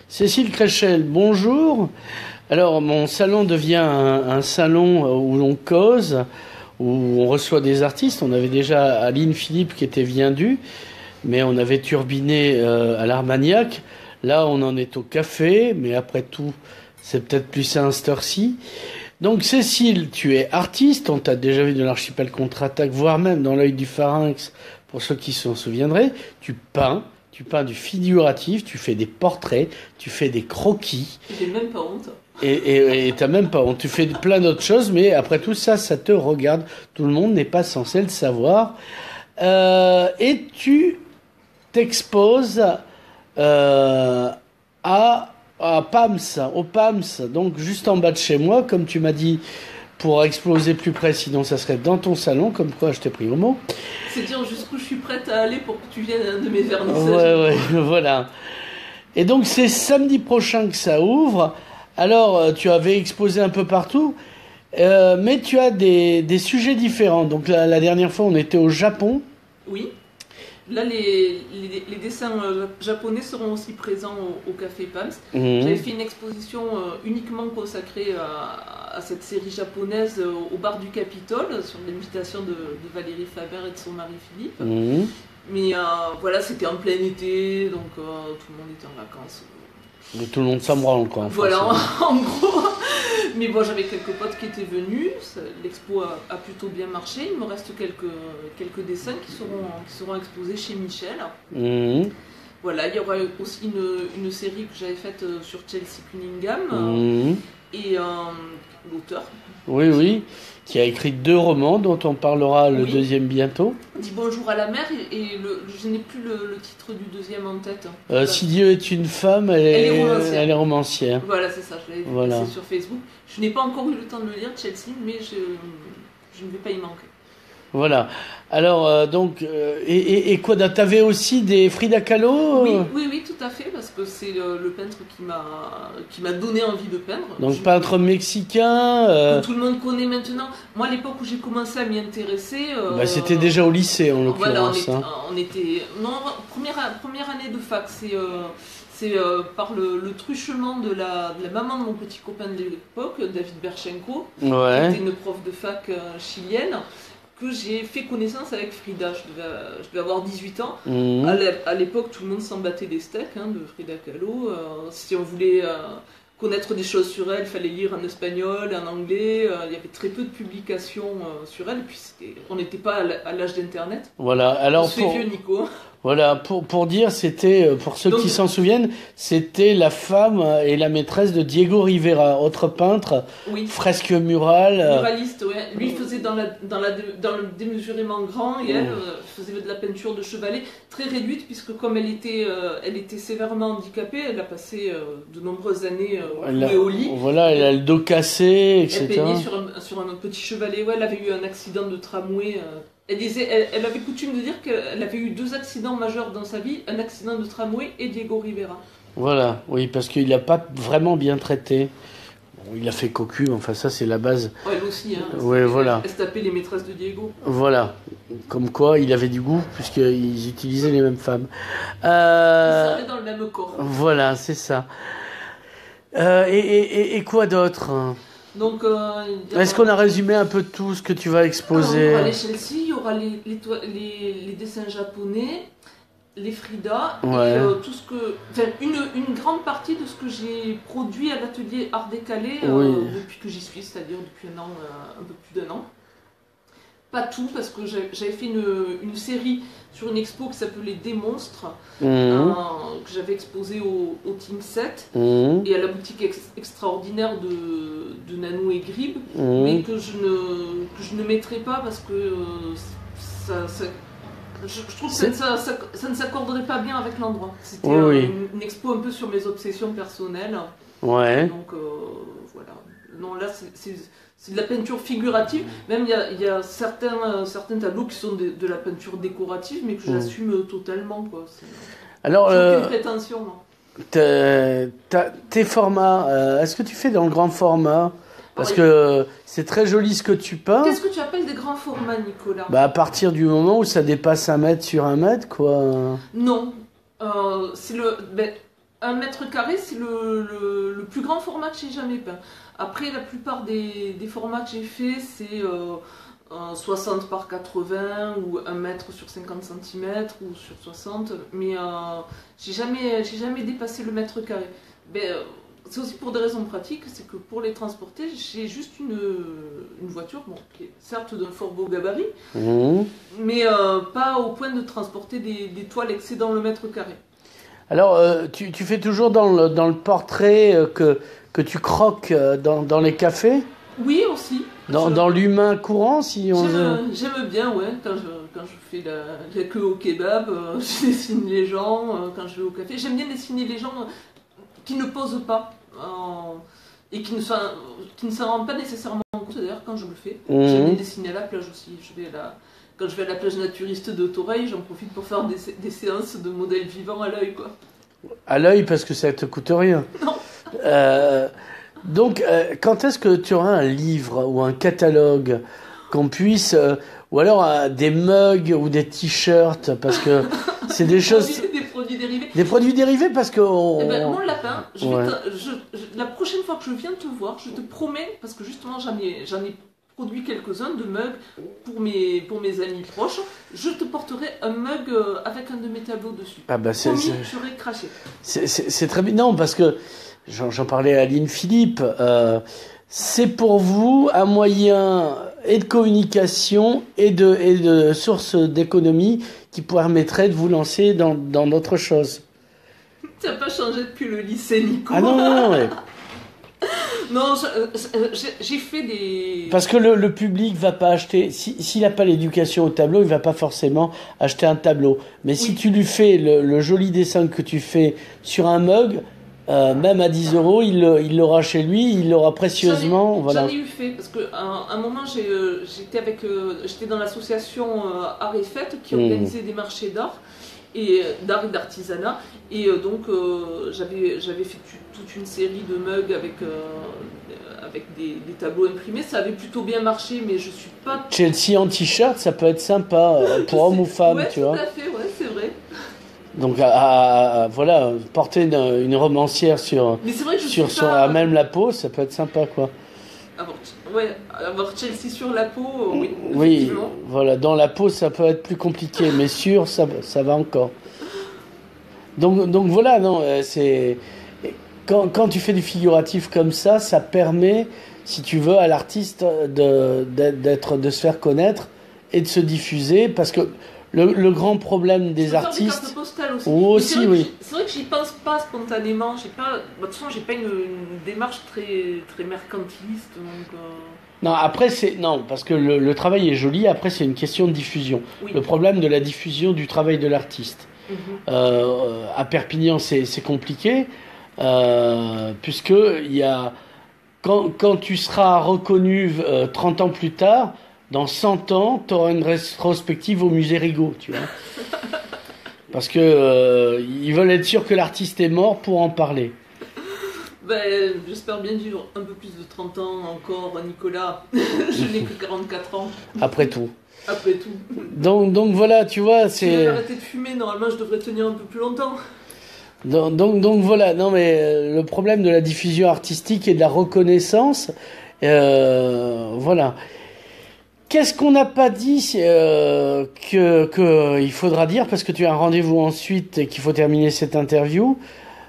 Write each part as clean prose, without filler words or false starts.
Cécile Créchel, bonjour. Alors, mon salon devient un salon où l'on cause, où on reçoit des artistes. On avait déjà Aline Philippe qui était Viendue, mais on avait turbiné à l'Armagnac. Là, on en est au café, mais après tout, c'est peut-être plus ça à cette heure-ci. Donc, Cécile, tu es artiste. On t'a déjà vu dans l'Archipel Contre-Attaque, voire même dans l'œil du Pharynx, pour ceux qui s'en souviendraient. Tu peins du figuratif, tu fais des portraits, tu fais des croquis. J'ai même pas honte. Et t'as même pas honte. Tu fais plein d'autres choses, mais après tout ça, ça te regarde. Tout le monde n'est pas censé le savoir. Et tu t'exposes à PAMS, au PAMS, donc juste en bas de chez moi, comme tu m'as dit, pour exploser plus près, sinon ça serait dans ton salon, comme quoi je t'ai pris au mot. C'est dire jusqu'où je suis prête à aller pour que tu viennes à un de mes vernissages. Ouais, voilà. Et donc c'est samedi prochain que ça ouvre. Alors tu avais exposé un peu partout, mais tu as des sujets différents. Donc la dernière fois on était au Japon. Oui. Là, les dessins japonais seront aussi présents au Café Pams. J'avais fait une exposition uniquement consacrée à cette série japonaise au bar du Capitole, sur l'invitation de Valérie Faber et de son mari Philippe. Mais voilà, c'était en plein été, donc tout le monde était en vacances. Mais tout le monde s'en branle, quoi. Voilà, en gros. Mais bon, j'avais quelques potes qui étaient venus. L'expo a plutôt bien marché. Il me reste quelques dessins qui seront exposés chez Michel. Voilà, il y aura aussi une série que j'avais faite sur Chelsea Cunningham et l'auteur. Oui, qui a écrit 2 romans dont on parlera le deuxième bientôt. Dis bonjour à la mer et je n'ai plus le titre du deuxième en tête. Si Dieu est une femme, elle est romancière. Voilà, c'est ça, je l'avais vu passer sur Facebook. Je n'ai pas encore eu le temps de le lire, Chelsea, mais je ne vais pas y manquer. Voilà. Alors, donc, et quoi d'autre? T'avais aussi des Frida Kahlo? Oui, tout à fait, parce que c'est le peintre qui m'a donné envie de peindre. Donc, peintre mexicain. Que tout le monde connaît maintenant. Moi, à l'époque où j'ai commencé à m'y intéresser. C'était déjà au lycée, en l'occurrence. Voilà, on était. Non, première année de fac, c'est par le truchement de la maman de mon petit copain de l'époque, David Berchenko, qui était une prof de fac chilienne, que j'ai fait connaissance avec Frida. Je devais avoir 18 ans. À l'époque, tout le monde s'en battait des steaks de Frida Kahlo. Si on voulait connaître des choses sur elle, il fallait lire en espagnol, en anglais. Il y avait très peu de publications sur elle. Et puis on n'était pas à l'âge d'Internet. Voilà, alors c'est vieux, Nico. Voilà, pour dire, c'était, pour ceux qui s'en souviennent, c'était la femme et la maîtresse de Diego Rivera, autre peintre, fresque murale. Muraliste, ouais. Lui faisait dans le démesurément grand et elle faisait de la peinture de chevalet très réduite, puisque comme elle était sévèrement handicapée, elle a passé de nombreuses années au lit. Voilà, elle a le dos cassé, etc. Elle peignait sur un petit chevalet. Ouais, elle avait eu un accident de tramway. Elle avait coutume de dire qu'elle avait eu 2 accidents majeurs dans sa vie, un accident de tramway et Diego Rivera. Voilà, oui, parce qu'il n'a pas vraiment bien traité. Bon, il a fait cocu, enfin ça c'est la base. Ouais, elle aussi, voilà. Elle se tapait les maîtresses de Diego. Voilà, comme quoi il avait du goût, puisqu'ils utilisaient les mêmes femmes. Ils seraient dans le même corps. Voilà, c'est ça. Et quoi d'autre ? Donc, est-ce qu'on a résumé un peu tout ce que tu vas exposer? Il y aura les Chelsea, il y aura les dessins japonais, les Frida, et tout ce que, une grande partie de ce que j'ai produit à l'atelier Art Décalé depuis que j'y suis, c'est-à-dire depuis un peu plus d'1 an. Pas tout, parce que j'avais fait une série sur une expo qui s'appelait Des monstres, que j'avais exposé au Team 7 et à la boutique extraordinaire de Nanou et Grib, mais que je ne mettrai pas parce que je trouve que ça ne s'accorderait pas bien avec l'endroit. C'était une expo un peu sur mes obsessions personnelles. Ouais. Donc voilà. Non, là c'est de la peinture figurative. Même il y a certains tableaux qui sont de la peinture décorative, mais que j'assume totalement, quoi. Alors, j'ai aucune prétention. Tes formats, est-ce que tu fais dans le grand format? Parce que c'est très joli ce que tu peins. Qu'est-ce que tu appelles des grands formats, Nicolas? À partir du moment où ça dépasse 1 mètre sur 1 mètre, quoi. Non. 1 mètre carré, c'est le plus grand format que j'ai jamais peint. Après, la plupart des formats que j'ai fait, c'est 60 par 80 ou 1 mètre sur 50 cm ou sur 60, mais j'ai jamais dépassé le mètre carré. C'est aussi pour des raisons pratiques, c'est que pour les transporter, j'ai juste une voiture, bon, qui est certes d'un fort beau gabarit, mais pas au point de transporter des toiles excédant le mètre carré. Alors, tu fais toujours dans le portrait que tu croques dans les cafés ? Oui, aussi. Dans l'humain courant, si on... J'aime bien, ouais, quand je fais la queue au kebab, je dessine les gens, quand je vais au café. J'aime bien dessiner les gens qui ne posent pas et qui ne s'en rendent pas nécessairement compte, d'ailleurs, quand je le fais. J'aime bien dessiner à la plage aussi. Quand je vais à la plage naturiste de Toreil, j'en profite pour faire des séances de modèles vivants à l'œil, quoi. À l'œil, parce que ça te coûte rien. Non. Donc, quand est-ce que tu auras un livre ou un catalogue qu'on puisse... ou alors des mugs ou des t-shirts, parce que c'est des choses... Des produits dérivés. Des produits dérivés, parce que... mon lapin, la prochaine fois que je viens te voir, je te promets, parce que justement j'en ai produit quelques-uns de mugs pour mes amis proches, je te porterai un mug avec un de mes tableaux dessus. Ah bah promis, j'aurais craché. C'est très bien. Non, parce que... J'en parlais à Aline Philippe, c'est pour vous un moyen et de communication et de source d'économie qui permettrait de vous lancer dans d'autres choses. Tu n'as pas changé depuis le lycée, Nico. Ah non. Ouais. Non, j'ai fait des... Parce que le public va pas acheter... S'il n'a pas l'éducation au tableau, il va pas forcément acheter un tableau. Mais si tu lui fais le joli dessin que tu fais sur un mug... même à 10 €, il l'aura chez lui, il l'aura précieusement. J'en ai eu fait, parce qu'à un moment, j'étais dans l'association Art et Fête qui organisait des marchés d'art et d'artisanat. Et donc, j'avais fait toute une série de mugs avec des tableaux imprimés. Ça avait plutôt bien marché, mais je suis pas... Chelsea en t-shirt, ça peut être sympa, pour homme ou femme, ouais, tu vois. Ouais, tout à fait, ouais, c'est vrai. Donc voilà, porter une romancière sur même la peau, ça peut être sympa, quoi. Avoir Chelsea sur la peau, oui. Oui, voilà, dans la peau ça peut être plus compliqué, mais sur ça va encore. Donc voilà, non, c'est quand tu fais du figuratif comme ça permet, si tu veux, à l'artiste de se faire connaître et de se diffuser, parce que le grand problème des artistes... Des cartes postales aussi. Aussi, oui. C'est vrai que j'y pense pas spontanément. De toute façon, j'ai pas une démarche très, très mercantiliste. Donc, Non, après, parce que le travail est joli. Après, c'est une question de diffusion. Oui. Le problème de la diffusion du travail de l'artiste. À Perpignan, c'est compliqué. Puisque quand tu seras reconnu 30 ans plus tard... Dans 100 ans, tu auras une rétrospective au musée Rigaud, tu vois. Parce que ils veulent être sûrs que l'artiste est mort pour en parler. J'espère bien vivre un peu plus de 30 ans encore, Nicolas. Je n'ai que 44 ans. Après tout. Donc voilà, tu vois, c'est... Si j'ai arrêté de fumer, normalement je devrais tenir un peu plus longtemps. Donc voilà, non mais le problème de la diffusion artistique et de la reconnaissance, voilà. Qu'est-ce qu'on n'a pas dit qu'il faudra dire, parce que tu as un rendez-vous ensuite et qu'il faut terminer cette interview.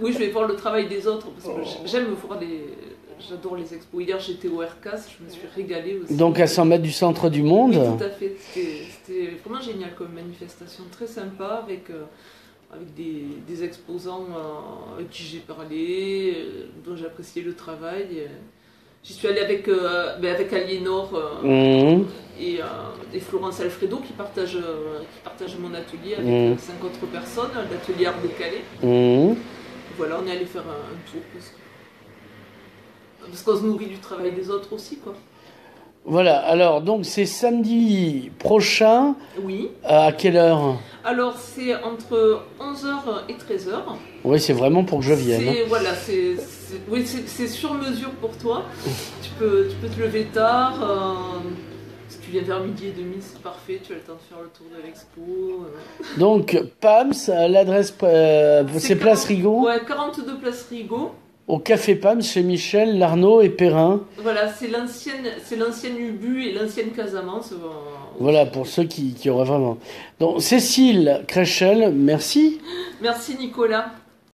Oui, je vais voir le travail des autres, parce que j'aime voir j'adore les expos. Hier, j'étais au RCAS, je me suis régalée aussi. Donc à 100 mètres du centre du monde. Oui, tout à fait. C'était vraiment génial comme manifestation, très sympa, avec des exposants avec qui j'ai parlé, dont j'ai apprécié le travail. J'y suis allée avec Aliénore et Florence Alfredo qui partagent mon atelier avec 5 autres personnes, l'atelier Art Décalé. Voilà, on est allé faire un tour parce qu'on se nourrit du travail des autres aussi, quoi. Voilà, alors donc c'est samedi prochain. Oui. À quelle heure ? Alors c'est entre 11h et 13h. Oui, c'est vraiment pour que je vienne. Voilà, c'est sur mesure pour toi. Tu peux te lever tard. Si tu viens vers 12h30, c'est parfait, tu as le temps de faire le tour de l'expo. Donc, PAMS, l'adresse, c'est Place Rigaud. Ouais, 42 Place Rigaud. Au Café PAMS, chez Michel, Larnaud et Perrin. Voilà, c'est l'ancienne Ubu et l'ancienne Casamance. Voilà, pour ceux qui auraient vraiment... Donc, Cécile Créchel, merci. Merci Nicolas.